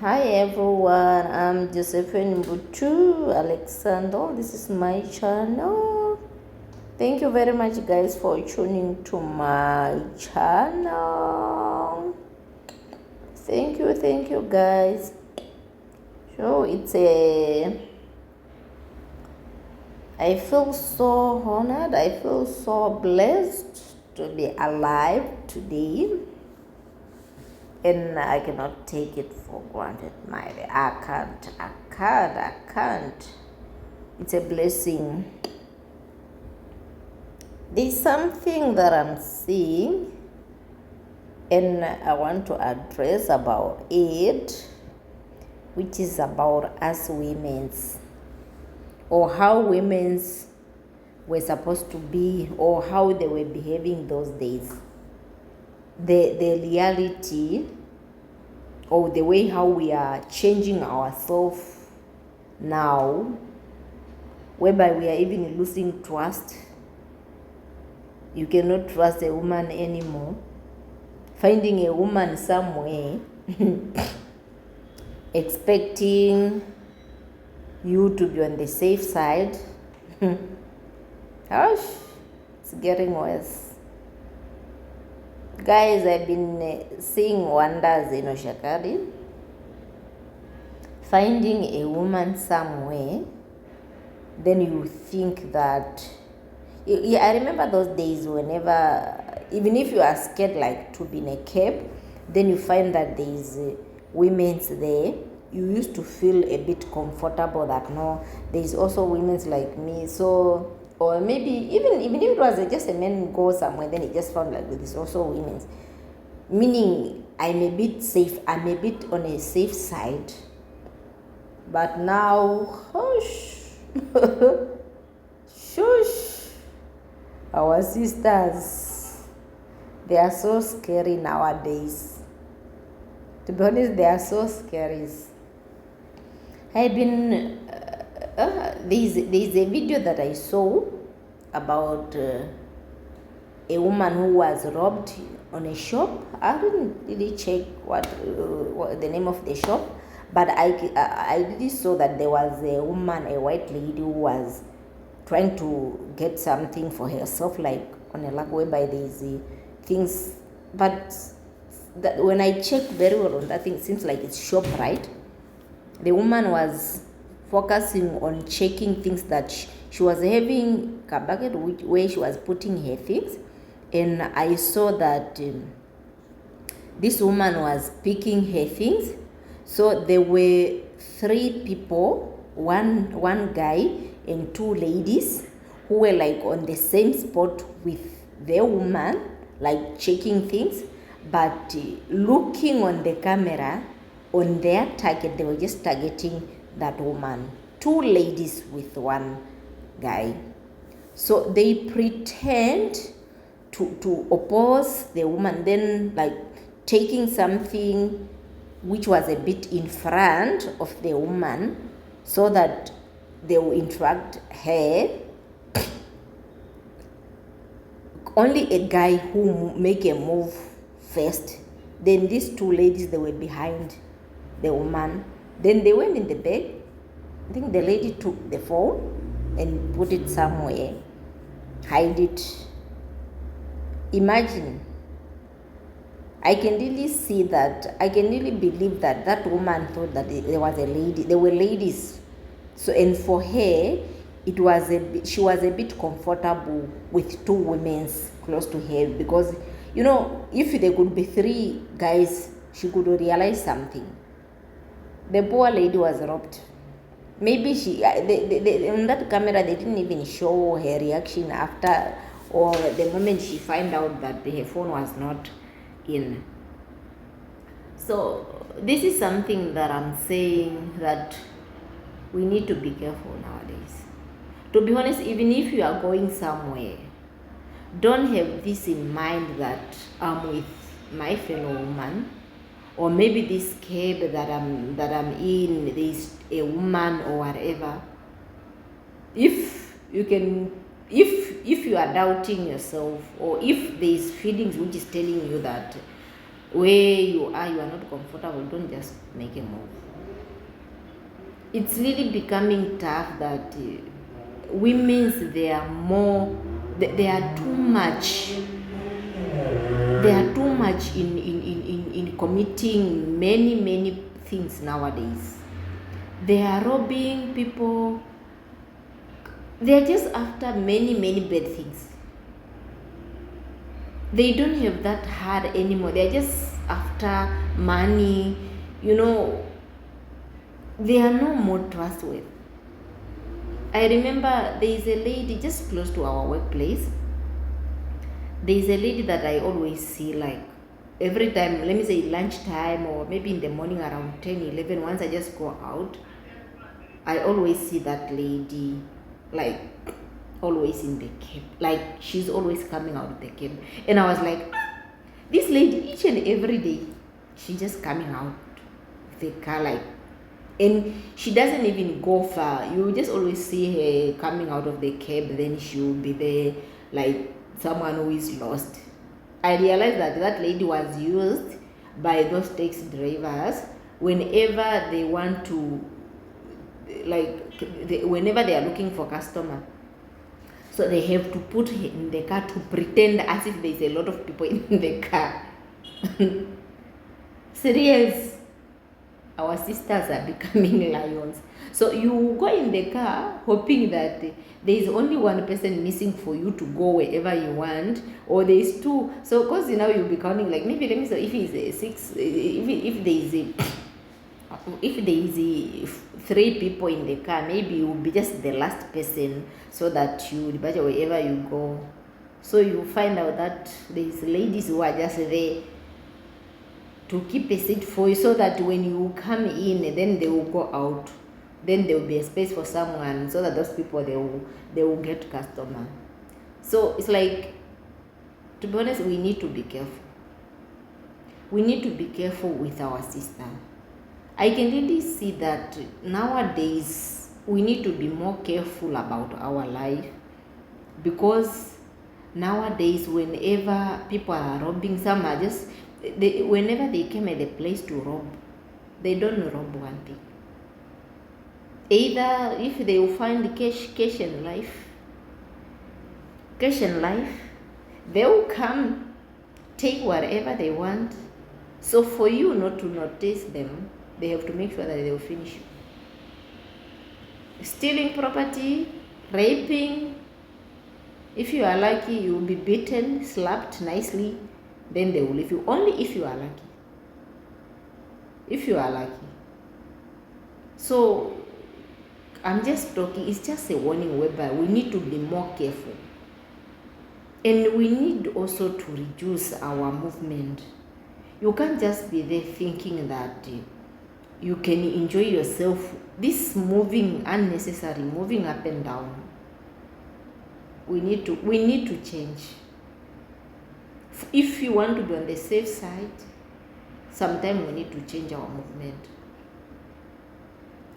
Hi everyone, I'm Josephine Butu Alexander. This is my channel. Thank you very much, guys, for tuning to my channel. Thank you, guys. So I feel so honored. I feel so blessed to be alive today, and I cannot take it for granted. I can't. It's a blessing. There's something that I'm seeing, and I want to address about it, which is about us women's, or how women's were supposed to be, or how they were behaving those days. The reality, or the way how we are changing ourselves now, whereby we are even losing trust. You cannot trust a woman anymore. Finding a woman somewhere expecting you to be on the safe side. Gosh, it's getting worse. Guys, I've been seeing wonders in Oshakari. Finding a woman somewhere, then you think that, I remember those days whenever, even if you are scared like to be in a cab, then you find that there's women's there, you used to feel a bit comfortable that no, there's also women's like me. So, or maybe even if it was just a man go somewhere, then it just found like there's also women's. Meaning I'm a bit safe, I'm a bit on a safe side. But now, hush, shush, our sisters, they are so scary nowadays. To be honest, they are so scary. I've been, there's a video that I saw about a woman who was robbed on a shop. I didn't really check what the name of the shop, but I really saw that there was a woman, a white lady, who was trying to get something for herself, like on a lap, whereby there's things. But that when I checked very well on that thing, it seems like it's shop, right? The woman was focusing on checking things that she was having a bucket where she was putting her things, and I saw that this woman was picking her things. So there were three people, one guy and two ladies, who were like on the same spot with the woman, like checking things, but looking on the camera on their target, they were just targeting that woman. Two ladies with one guy. So they pretend to oppose the woman, then like taking something which was a bit in front of the woman, so that they will interact her. Only a guy who make a move first, then these two ladies, they were behind the woman. Then they went in the bag. I think the lady took the phone and put it somewhere, hide it. Imagine, I can really see that, I can really believe that that woman thought that there was a lady, there were ladies. So, and for her, she was a bit comfortable with two women close to her, because, you know, if there could be three guys, she could realize something. The poor lady was robbed. Maybe on that camera, they didn't even show her reaction after, or the moment she find out that her phone was not in. So this is something that I'm saying, that we need to be careful nowadays. To be honest, even if you are going somewhere, don't have this in mind that I'm with my fellow woman, or maybe this cab that I'm in, there's a woman or whatever. If you are doubting yourself, or if there's feelings which is telling you that where you are not comfortable, don't just make a move. It's really becoming tough that women's they are too much. They are too much in committing many things nowadays. They are robbing people. They are just after many bad things. They don't have that heart anymore. They are just after money. They are no more trustworthy. I remember there is a lady just close to our workplace. There is a lady that I always see, like every time, let me say lunchtime or maybe in the morning around 10-11, once I just go out, I always see that lady, like always in the cab, like she's always coming out of the cab. And I was like, this lady, each and every day, she just coming out of the car, like, and she doesn't even go far. You just always see her coming out of the cab, then she will be there like someone who is lost. I realized that lady was used by those taxi drivers whenever they want to, whenever they are looking for customer. So they have to put her in the car to pretend as if there's a lot of people in the car. Serious. Our sisters are becoming lions. So you go in the car hoping that there is only one person missing for you to go wherever you want, or there is two. So because you'll be counting, like maybe let me say if it's a six, if there is 3 people in the car, maybe you will be just the last person, so that you will budget wherever you go. So you find out that there is ladies who are just there to keep a seat for you, so that when you come in, then they will go out. Then there will be a space for someone, so that those people they will get customer. So it's like, to be honest, we need to be careful. We need to be careful with our sister. I can really see that nowadays we need to be more careful about our life, because nowadays whenever people are robbing, some are just whenever they came at the place to rob, they don't rob one thing. Either if they will find cash and life, they will come, take whatever they want. So for you not to notice them, they have to make sure that they will finish you. Stealing property, raping. If you are lucky, you will be beaten, slapped nicely, then they will leave you. Only if you are lucky. If you are lucky. So I'm just talking, it's just a warning whereby we need to be more careful. And we need also to reduce our movement. You can't just be there thinking that you can enjoy yourself. This moving, unnecessary, moving up and down. We need to change. If you want to be on the safe side, sometimes we need to change our movement.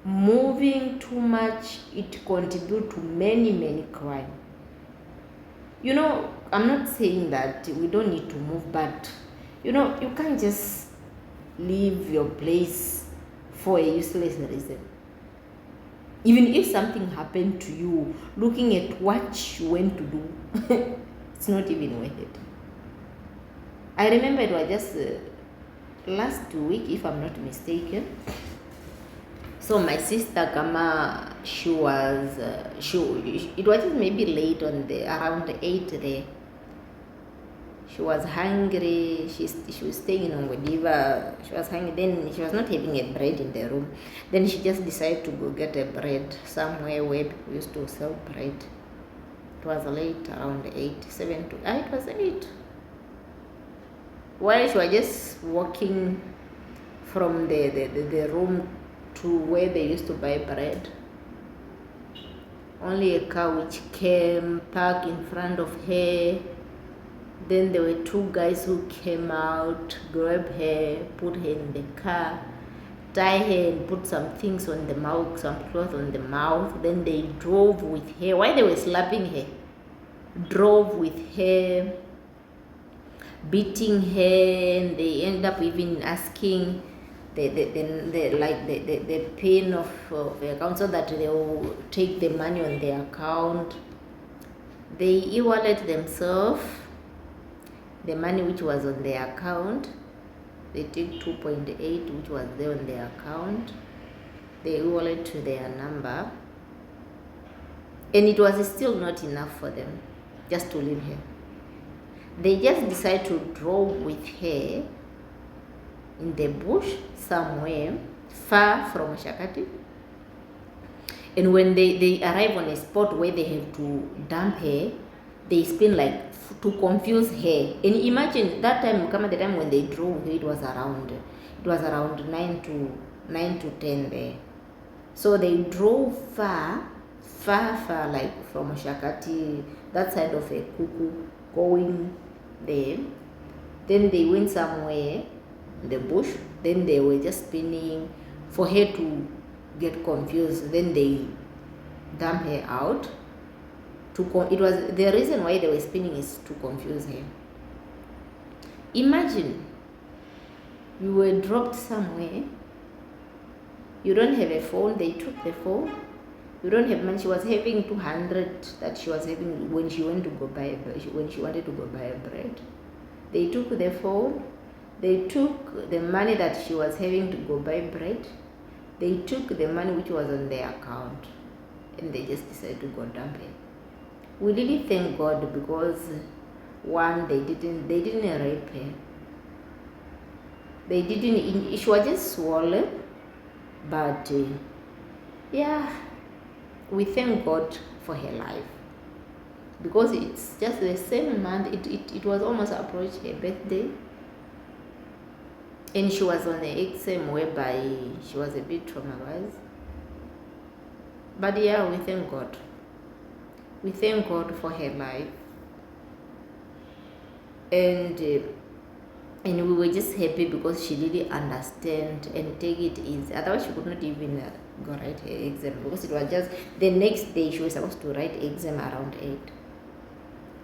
Moving too much, it contributes to many crime. I'm not saying that we don't need to move, but you can't just leave your place for a useless reason. Even if something happened to you, looking at what you went to do, it's not even worth it. I remember it was just last week, if I'm not mistaken. So my sister Kama, it was just maybe late on around 8 there. She was hungry. She was staying in Ongodiva. She was hungry. Then she was not having a bread in the room. Then she just decided to go get a bread somewhere where people used to sell bread. It was late, around 7 to 8. It was 8. While she was just walking from the room to where they used to buy bread, only a car which came, parked in front of her. Then there were 2 guys who came out, grabbed her, put her in the car, tie her and put some things on the mouth, some cloth on the mouth. Then they drove with her. While they were slapping her, drove with her beating her, and they end up even asking the pin of the account so that they will take the money on their account. They e-wallet themselves the money which was on their account. They take 2.8 which was there on their account. They e-wallet to their number, and it was still not enough for them just to leave her. They just decide to drove with her in the bush somewhere far from Shakati. And when they arrive on a spot where they have to dump her, they spin like to confuse her. And imagine that time, come at the time when they drove her, it was around 9 to 10 there. So they drove far, like from Shakati, that side of a Kuku, going there. Then they went somewhere in the bush. Then they were just spinning for her to get confused. Then they dump her out. It was the reason why they were spinning is to confuse her. Imagine you were dropped somewhere. You don't have a phone. They took the phone. You don't have money. She was having 200 that she was having when she went to go buy when she wanted to go buy a bread. They took the phone. They took the money that she was having to go buy bread. They took the money which was on their account, and they just decided to go dump it. We really thank God because one, they didn't rape her. They didn't. She was just swollen, but yeah, we thank God for her life because it's just the same month. It was almost approached her birthday. And she was on the exam whereby she was a bit traumatized. But yeah, we thank God. We thank God for her life. And we were just happy because she really understand and take it easy. Otherwise, she could not even go write her exam because it was just the next day she was supposed to write exam around 8.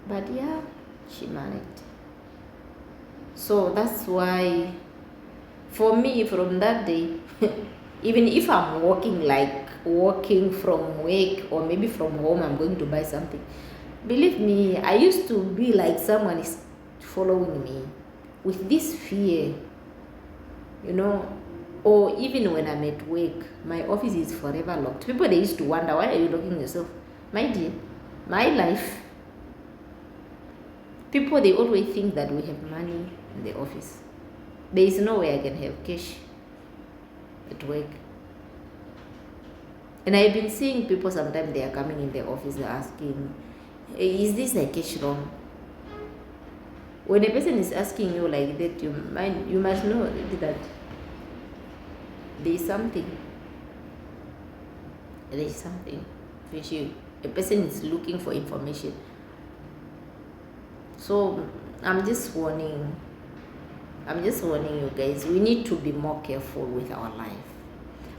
But yeah, she managed. So that's why for me, from that day, even if I'm walking from work or maybe from home, I'm going to buy something. Believe me, I used to be like someone is following me with this fear, or even when I'm at work, my office is forever locked. People, they used to wonder, why are you locking yourself? My dear, my life, people, they always think that we have money in the office. There is no way I can have cash at work. And I've been seeing people, sometimes they are coming in the office, they're asking, is this a cash loan? When a person is asking you like that, you must know that there is something. There is something which a person is looking for information. So I'm just warning you guys, we need to be more careful with our life.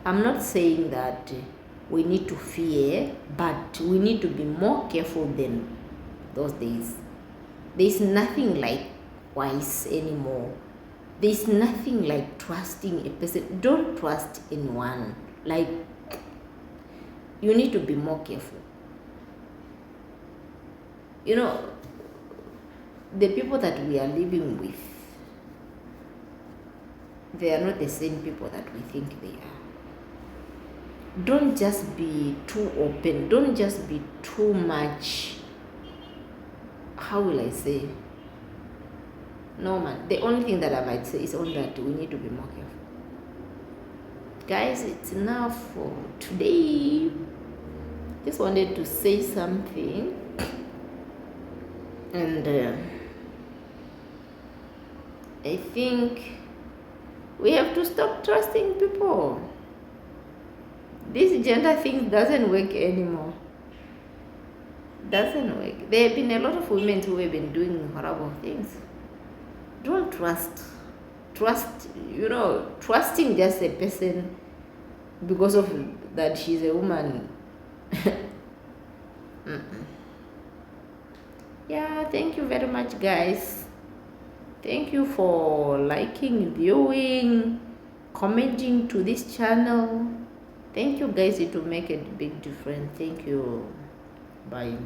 I'm not saying that we need to fear, but we need to be more careful than those days. There's nothing like wise anymore. There's nothing like trusting a person. Don't trust anyone. Like, you need to be more careful. The people that we are living with, they are not the same people that we think they are. Don't just be too open. Don't just be too much. How will I say? No, man. The only thing that I might say is only that we need to be more careful. Guys, it's enough for today. Just wanted to say something. And I think we have to stop trusting people. This gender thing doesn't work anymore. Doesn't work. There have been a lot of women who have been doing horrible things. Don't trust. Trusting just a person because of that she's a woman. Yeah, thank you very much, guys. Thank you for liking, viewing, commenting to this channel. Thank you guys, it will make a big difference. Thank you. Bye.